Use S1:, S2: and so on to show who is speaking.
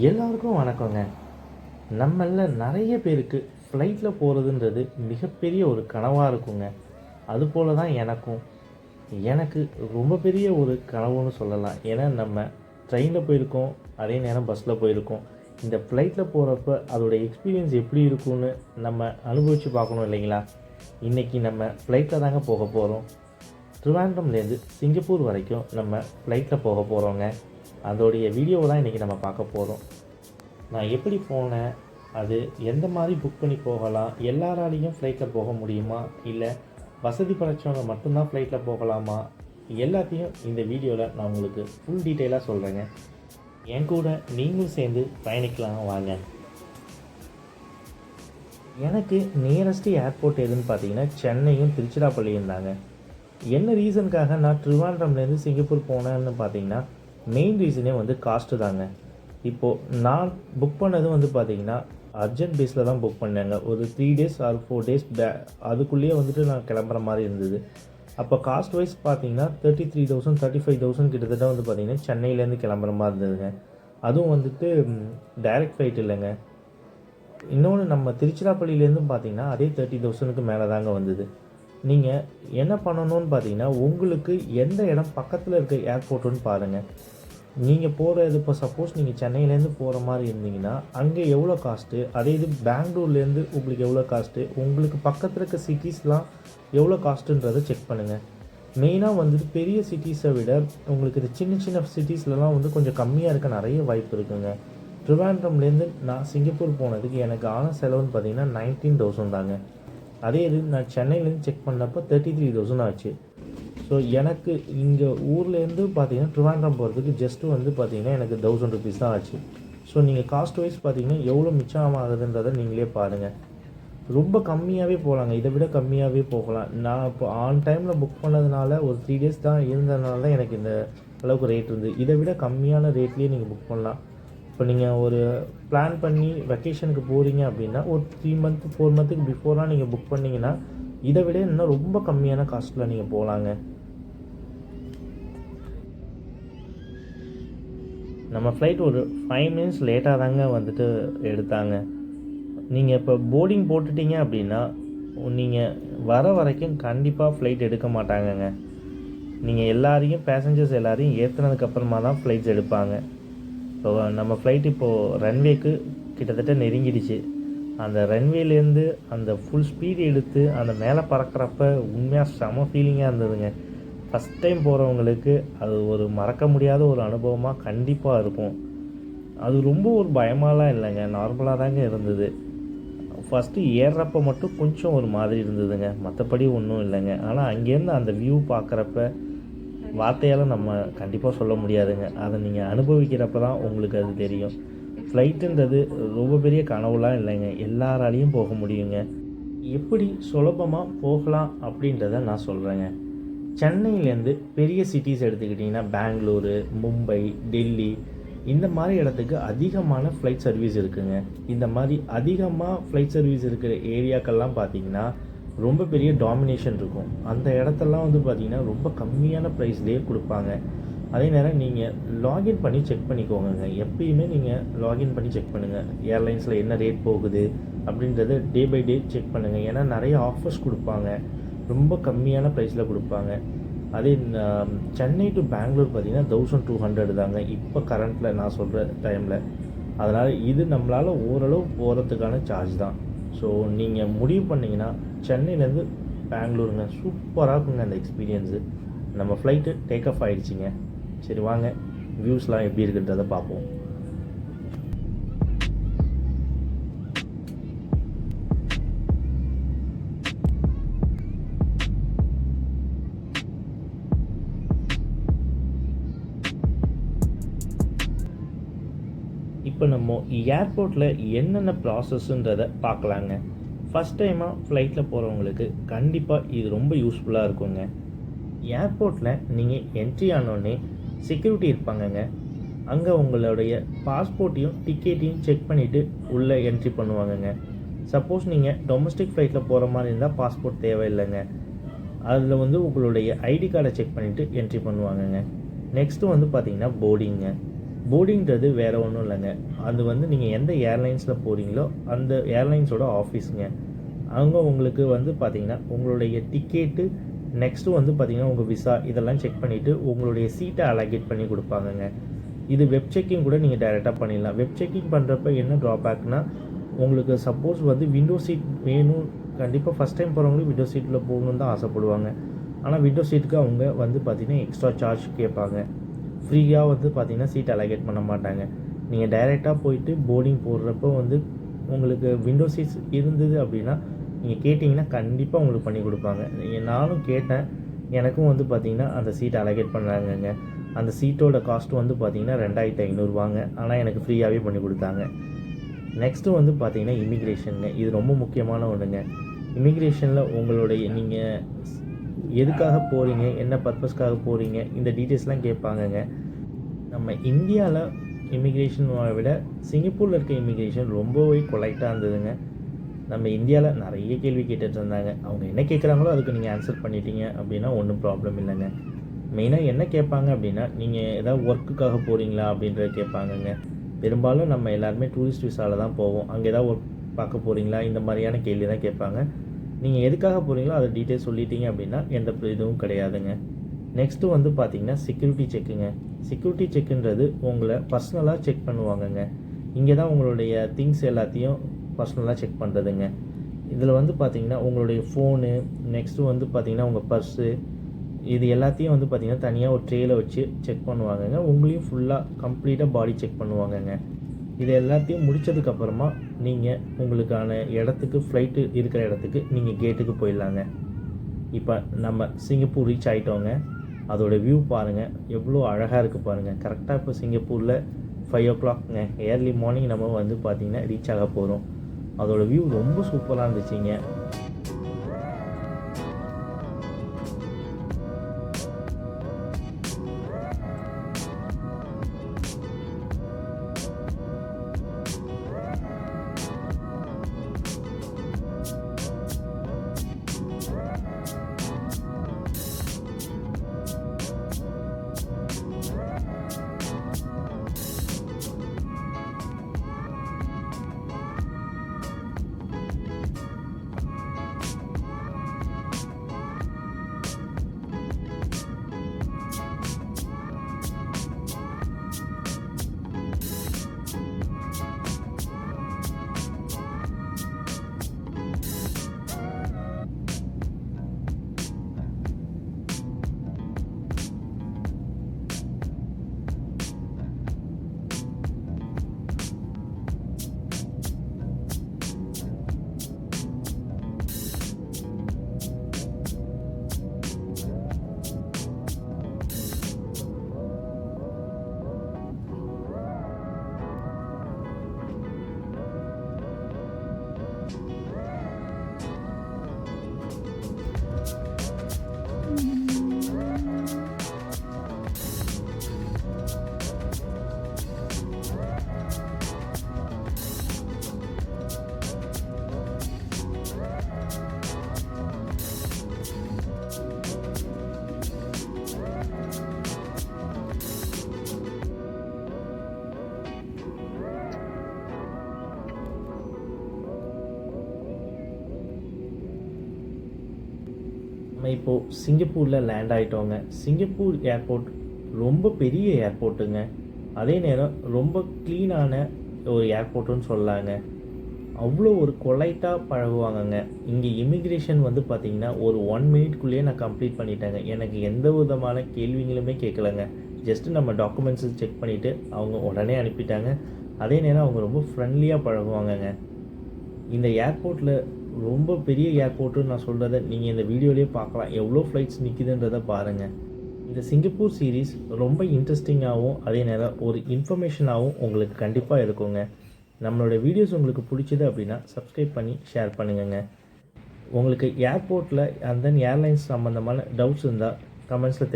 S1: எல்லாருக்கும் வணக்கங்க. நம்மள நெறைய பேருக்கு ஃப்ளைட்டில் போகிறதுன்றது மிகப்பெரிய ஒரு கனவா இருக்குங்க. அதுபோல தான் எனக்கும். எனக்கு ரொம்ப பெரிய ஒரு கனவுன்னு சொல்லலாம். ஏன்னா நம்ம ட்ரெயினில் போயிருக்கோம், அதே நேரம் பஸ்ஸில் போயிருக்கோம். இந்த ஃப்ளைட்டில் போகிறப்ப அதோட எக்ஸ்பீரியன்ஸ் எப்படி இருக்கும்னு நம்ம அனுபவித்து பார்க்கணும் இல்லைங்களா? இன்றைக்கி நம்ம ஃப்ளைட்டில் தாங்க போக போகிறோம். ட்ரிவாண்ட்ரம்லேருந்து சிங்கப்பூர் வரைக்கும் நம்ம ஃப்ளைட்டில் போக போகிறோங்க. அதோடைய வீடியோவை தான் இன்றைக்கி நம்ம பார்க்க போகிறோம். நான் எப்படி போனேன், அது எந்த மாதிரி புக் பண்ணி போகலாம், எல்லாராலையும் ஃப்ளைட்டில் போக முடியுமா, இல்லை வசதி படைச்சவங்க மட்டும்தான் ஃப்ளைட்டில் போகலாமா, எல்லாத்தையும் இந்த வீடியோவில் நான் உங்களுக்கு ஃபுல் டீட்டெயிலாக சொல்கிறேங்க. என் கூட நீங்களும் சேர்ந்து பயணிக்கலாம் வாங்க. எனக்கு நியரஸ்ட்டு ஏர்போர்ட் எதுன்னு பார்த்தீங்கன்னா சென்னையும் திருச்சிராப்பள்ளியும் தாங்க. என்ன ரீசனுக்காக நான் ட்ரிவாண்ட்ரம்லேருந்து சிங்கப்பூர் போனேன்னு பார்த்தீங்கன்னா மெயின் ரீசனே காஸ்ட்டு தாங்க. இப்போது நான் புக் பண்ணது பார்த்திங்கன்னா அர்ஜென்ட் பேஸில் தான் புக் பண்ணேங்க. ஒரு 3 days ஆர் 4 days அதுக்குள்ளேயே நான் கிளம்புற மாதிரி இருந்தது. அப்போ காஸ்ட் வைஸ் பார்த்தீங்கன்னா 33,000 35,000 கிட்டத்தட்ட பார்த்திங்கன்னா சென்னையிலேருந்து கிளம்புற மாதிரி இருந்ததுங்க. அதுவும் டைரக்ட் ஃப்ளைட் இல்லைங்க. இன்னொன்று நம்ம திருச்சிராப்பள்ளியிலேருந்து பார்த்தீங்கன்னா அதே 30,000க்கு மேலே தாங்க வந்தது. நீங்கள் என்ன பண்ணணும்னு பார்த்தீங்கன்னா உங்களுக்கு எந்த இடம் பக்கத்தில் இருக்க ஏர்போர்ட்டுன்னு பாருங்கள். நீங்கள் போகிறது இப்போ சப்போஸ் நீங்கள் சென்னையிலேருந்து போகிற மாதிரி இருந்தீங்கன்னா அங்கே எவ்வளோ காஸ்ட்டு, அதே இது பெங்களூர்லேருந்து உங்களுக்கு எவ்வளோ காஸ்ட்டு, உங்களுக்கு பக்கத்தில் இருக்க சிட்டிஸ்லாம் எவ்வளோ காஸ்ட்டுன்றதை செக் பண்ணுங்கள். மெயினாக பெரிய சிட்டிஸை விட உங்களுக்கு இது சின்ன சின்ன சிட்டிஸ்லலாம் கொஞ்சம் கம்மியாக இருக்க நிறைய வாய்ப்பு இருக்குங்க. ட்ரிவாண்ட்ரம்லேருந்து நான் சிங்கப்பூர் போனதுக்கு எனக்கு ஆன செலவுன்னு பார்த்தீங்கன்னா 19,000 தாங்க. அதே இது நான் சென்னையிலேருந்து செக் பண்ணப்போ 33,000 ஆச்சு. ஸோ எனக்கு இங்கே ஊர்லேருந்து பார்த்தீங்கன்னா ட்ரிவாண்ட்ரம் போகிறதுக்கு ஜஸ்ட்டு பார்த்தீங்கன்னா எனக்கு 1000 ருபீஸ் தான் ஆச்சு. ஸோ நீங்கள் காஸ்ட் வைஸ் பார்த்தீங்கன்னா எவ்வளோ மிச்சம் ஆகுதுன்றதை நீங்களே பாருங்கள். ரொம்ப கம்மியாகவே போகலாங்க, இதை விட கம்மியாகவே போகலாம். நான் இப்போ ஆன் டைமில் புக் பண்ணதுனால ஒரு 3 days தான் இருந்ததுனால தான் எனக்கு இந்த அளவுக்கு ரேட் இருந்தது. இதை விட கம்மியான ரேட்லேயே நீங்கள் புக் பண்ணலாம். இப்போ நீங்கள் ஒரு பிளான் பண்ணி வெக்கேஷனுக்கு போகிறீங்க அப்படின்னா ஒரு 3 month 4 monthக்கு பிஃபோராக நீங்கள் புக் பண்ணிங்கன்னா இதை விட இன்னும் ரொம்ப கம்மியான காஸ்ட்டில் நீங்கள் போகலாங்க. நம்ம ஃப்ளைட் ஒரு 5 minutes லேட்டாக தாங்க எடுத்தாங்க. நீங்கள் இப்போ போர்டிங் போட்டுட்டீங்க அப்படின்னா நீங்கள் வர வரைக்கும் கண்டிப்பாக ஃப்ளைட் எடுக்க மாட்டாங்கங்க. நீங்கள் எல்லாரையும் பேசஞ்சர்ஸ் எல்லாரையும் ஏற்றுனதுக்கப்புறமா தான் ஃப்ளைட்ஸ் எடுப்பாங்க. இப்போ நம்ம ஃப்ளைட் இப்போது ரன்வேக்கு கிட்டத்தட்ட நெருங்கிடுச்சு. அந்த ரன்வேலேருந்து அந்த ஃபுல் ஸ்பீடு எடுத்து அந்த மேலே பறக்கிறப்ப உண்மையாக செம ஃபீலிங்காக இருந்ததுங்க. ஃபஸ்ட் டைம் போகிறவங்களுக்கு அது ஒரு மறக்க முடியாத ஒரு அனுபவமாக கண்டிப்பாக இருக்கும். அது ரொம்ப ஒரு பயமாலாம் இல்லைங்க, நார்மலாக தாங்க இருந்தது. ஃபஸ்ட்டு ஏறுறப்ப மட்டும் கொஞ்சம் ஒரு மாதிரி இருந்ததுங்க, மற்றபடி ஒன்றும் இல்லைங்க. ஆனால் அங்கேருந்து அந்த வியூ பார்க்குறப்ப வார்த்தையால் நம்ம கண்டிப்பாக சொல்ல முடியாதுங்க. அதை நீங்கள் அனுபவிக்கிறப்ப தான் உங்களுக்கு அது தெரியும். ஃப்ளைட்டுன்றது ரொம்ப பெரிய கனவுலாம் இல்லைங்க, எல்லாராலையும் போக முடியுங்க. எப்படி சுலபமாக போகலாம் அப்படின்றத நான் சொல்கிறேங்க. சென்னையிலேருந்து பெரிய சிட்டிஸ் எடுத்துக்கிட்டிங்கன்னா பெங்களூரு, மும்பை, டெல்லி இந்த மாதிரி இடத்துக்கு அதிகமான ஃப்ளைட் சர்வீஸ் இருக்குதுங்க. இந்த மாதிரி அதிகமாக ஃப்ளைட் சர்வீஸ் இருக்கிற ஏரியாக்கள்லாம் பார்த்திங்கன்னா ரொம்ப பெரிய டாமினேஷன் இருக்கும். அந்த இடத்தெல்லாம் பார்த்திங்கன்னா ரொம்ப கம்மியான ப்ரைஸ்லேயே கொடுப்பாங்க. அதே நேரம் நீங்கள் லாகின் பண்ணி செக் பண்ணிக்கோங்க. எப்பயுமே நீங்கள் லாகின் பண்ணி செக் பண்ணுங்கள். ஏர்லைன்ஸில் என்ன ரேட் போகுது அப்படின்றத டே பை டே செக் பண்ணுங்கள். ஏன்னா நிறைய ஆஃபர்ஸ் கொடுப்பாங்க, ரொம்ப கம்மியான ப்ரைஸில் கொடுப்பாங்க. அதே சென்னை டு பெங்களூர் பார்த்திங்கன்னா 1200 தாங்க இப்போ கரண்ட்டில் நான் சொல்கிற டைமில். அதனால் இது நம்மளால் ஓரளவு போகிறதுக்கான சார்ஜ் தான். ஸோ நீங்கள் முடிவு பண்ணிங்கன்னா சென்னையிலேருந்து பெங்களூருங்க சூப்பராக இருக்குங்க அந்த எக்ஸ்பீரியன்ஸு. நம்ம ஃப்ளைட்டு டேக் ஆஃப் ஆகிடுச்சிங்க. சரி வாங்க வியூஸ்லாம் எப்படி இருக்குன்றதை பார்ப்போம். இப்போ நம்ம ஏர்போர்ட்டில் என்னென்ன ப்ராசஸ்ன்றதை பார்க்கலாங்க. ஃபஸ்ட் டைமாக ஃப்ளைட்டில் போகிறவங்களுக்கு கண்டிப்பாக இது ரொம்ப யூஸ்ஃபுல்லாக இருக்குங்க. ஏர்போர்ட்டில் நீங்கள் என்ட்ரி ஆனோடனே செக்யூரிட்டி இருப்பாங்கங்க. அங்கே உங்களுடைய பாஸ்போர்ட்டையும் டிக்கெட்டையும் செக் பண்ணிவிட்டு உள்ளே என்ட்ரி பண்ணுவாங்கங்க. சப்போஸ் நீங்கள் டொமஸ்டிக் ஃப்ளைட்டில் போகிற மாதிரி இருந்தால் பாஸ்போர்ட் தேவையில்லைங்க. அதில் உங்களுடைய ஐடி கார்டை செக் பண்ணிவிட்டு என்ட்ரி பண்ணுவாங்கங்க. நெக்ஸ்ட்டு பார்த்திங்கன்னா போர்டிங்க. போர்டிங்கிறது வேறு ஒன்றும் இல்லைங்க. அது வந்து நீங்கள் எந்த ஏர்லைன்ஸில் போகிறீங்களோ அந்த ஏர்லைன்ஸோட ஆஃபீஸுங்க. அவங்க உங்களுக்கு வந்து பார்த்தீங்கன்னா உங்களுடைய டிக்கெட்டு, நெக்ஸ்ட்டு வந்து பார்த்தீங்கன்னா உங்கள் விசா இதெல்லாம் செக் பண்ணிவிட்டு உங்களுடைய சீட்டை அலோகேட் பண்ணி கொடுப்பாங்கங்க. இது வெப் செக்கிங் கூட நீங்கள் டைரெக்டாக பண்ணிடலாம். வெப் செக்கிங் பண்ணுறப்ப என்ன ட்ராபேக்னால், உங்களுக்கு சப்போஸ் வந்து விண்டோ சீட் வேணும், கண்டிப்பாக ஃபஸ்ட் டைம் போகிறவங்களுக்கு விண்டோ சீட்டில் போகணுன்னு தான் ஆசைப்படுவாங்க. ஆனால் விண்டோ சீட்டுக்கு அவங்க வந்து பார்த்திங்கன்னா எக்ஸ்ட்ரா சார்ஜ் கேட்பாங்க. ஃப்ரீயாக வந்து பார்த்திங்கன்னா சீட் அலோகேட் பண்ண மாட்டாங்க. நீங்கள் டைரெக்டாக போயிட்டு போர்டிங் போடுறப்போ வந்து உங்களுக்கு விண்டோ சீட்ஸ் இருந்தது அப்படின்னா நீங்கள் கேட்டிங்கன்னா கண்டிப்பாக உங்களுக்கு பண்ணி கொடுப்பாங்க. நானும் கேட்டேன், எனக்கும் வந்து பார்த்திங்கன்னா அந்த சீட் அலோகேட் பண்ணாங்கங்க. அந்த சீட்டோட காஸ்ட் வந்து பார்த்திங்கன்னா 2500 ஆனால் எனக்கு ஃப்ரீயாகவே பண்ணி கொடுத்தாங்க. நெக்ஸ்ட்டு வந்து பார்த்திங்கன்னா இமிக்ரேஷனுங்க. இது ரொம்ப முக்கியமான ஒன்றுங்க. இமிக்ரேஷனில் உங்களுடைய நீங்கள் எதுக்காக போகிறீங்க, என்ன பர்பஸ்க்காக போகிறீங்க, இந்த டீட்டெயில்ஸ்லாம் கேட்பாங்கங்க. நம்ம இந்தியாவில் இமிக்ரேஷன் விட சிங்கப்பூரில் இருக்க இமிக்ரேஷன் ரொம்பவே கொலைட்டாக இருந்ததுங்க. நம்ம இந்தியாவில் நிறைய கேள்வி கேட்டுட்டு இருந்தாங்க. அவங்க என்ன கேட்குறாங்களோ அதுக்கு நீங்கள் ஆன்சர் பண்ணிட்டீங்க அப்படின்னா ஒன்றும் ப்ராப்ளம் இல்லைங்க. மெயினாக என்ன கேட்பாங்க அப்படின்னா, நீங்கள் ஏதாவது ஒர்க்குக்காக போகிறீங்களா அப்படின்றத கேட்பாங்கங்க. பெரும்பாலும் நம்ம எல்லாருமே டூரிஸ்ட் விசாவில் தான் போவோம். அங்கே ஏதாவது ஒர்க் பார்க்க போகிறீங்களா, இந்த மாதிரியான கேள்வி தான் கேட்பாங்க. நீங்கள் எதுக்காக போகிறீங்களோ அதை டீட்டெயில்ஸ் சொல்லிட்டீங்க அப்படின்னா எந்த இதுவும் கிடையாதுங்க. நெக்ஸ்ட்டு வந்து பார்த்திங்கன்னா செக்யூரிட்டி செக்குங்க. செக்யூரிட்டி செக்குன்றது உங்களை பர்சனலாக செக் பண்ணுவாங்கங்க. இங்கே தான் உங்களுடைய திங்ஸ் எல்லாத்தையும் பர்சனலாக செக் பண்ணுறதுங்க. இதில் வந்து பார்த்திங்கன்னா உங்களுடைய ஃபோனு, நெக்ஸ்ட்டு வந்து பார்த்திங்கன்னா உங்கள் பர்ஸு, இது எல்லாத்தையும் வந்து பார்த்திங்கன்னா தனியாக ஒரு ட்ரேயில் வச்சு செக் பண்ணுவாங்கங்க. உங்களையும் ஃபுல்லாக கம்ப்ளீட்டாக பாடி செக் பண்ணுவாங்கங்க. இது எல்லாத்தையும் முடித்ததுக்கப்புறமா நீங்கள் உங்களுக்கான இடத்துக்கு, ஃப்ளைட்டு இருக்கிற இடத்துக்கு நீங்கள் கேட்டுக்கு போயிடலாங்க. இப்போ நம்ம சிங்கப்பூர் ரீச் ஆகிட்டோங்க. அதோடய வியூ பாருங்கள், எவ்வளோ அழகாக இருக்குது பாருங்கள். கரெக்டாக இப்போ சிங்கப்பூரில் 5 o'clockங்க, ஏர்லி மார்னிங் நம்ம வந்து பார்த்திங்கன்னா ரீச் ஆக போகிறோம். அதோடய வியூ ரொம்ப சூப்பராக இருந்துச்சுங்க. நம்ம இப்போது சிங்கப்பூரில் லேண்ட் ஆகிட்டோங்க. சிங்கப்பூர் ஏர்போர்ட் ரொம்ப பெரிய ஏர்போர்ட்டுங்க. அதே நேரம் ரொம்ப க்ளீனான ஒரு ஏர்போர்ட்டுன்னு சொல்லலாங்க. அவ்வளோ ஒரு கொலைட்டாக பழகுவாங்கங்க. இங்கே இமிக்ரேஷன் வந்து பார்த்திங்கன்னா ஒரு 1 minute நான் கம்ப்ளீட் பண்ணிட்டேங்க. எனக்கு எந்த விதமான கேள்விங்களுமே கேட்கலங்க. ஜஸ்ட்டு நம்ம டாக்குமெண்ட்ஸை செக் பண்ணிவிட்டு அவங்க உடனே அனுப்பிட்டாங்க. அதே நேரம் அவங்க ரொம்ப ஃப்ரெண்ட்லியாக பழகுவாங்கங்க. இந்த ஏர்போர்ட்டில் ரொம்ப பெரிய ஏர்போர்ட்டுன்னு நான் சொல்கிறத நீங்கள் இந்த வீடியோலேயே பார்க்கலாம். எவ்வளோ ஃப்ளைட்ஸ் நிற்கிதுன்றதை பாருங்கள். இந்த சிங்கப்பூர் சீரீஸ் ரொம்ப இன்ட்ரெஸ்டிங்காகவும் அதே நேரம் ஒரு இன்ஃபர்மேஷனாகவும் உங்களுக்கு கண்டிப்பாக இருக்குங்க. நம்மளோட வீடியோஸ் உங்களுக்கு பிடிச்சது அப்படின்னா சப்ஸ்கிரைப் பண்ணி ஷேர் பண்ணுங்கங்க. உங்களுக்கு ஏர்போர்ட்டில் அண்ட் தென் ஏர்லைன்ஸ் சம்மந்தமான டவுட்ஸ் இருந்தால் கமெண்ட்ஸில்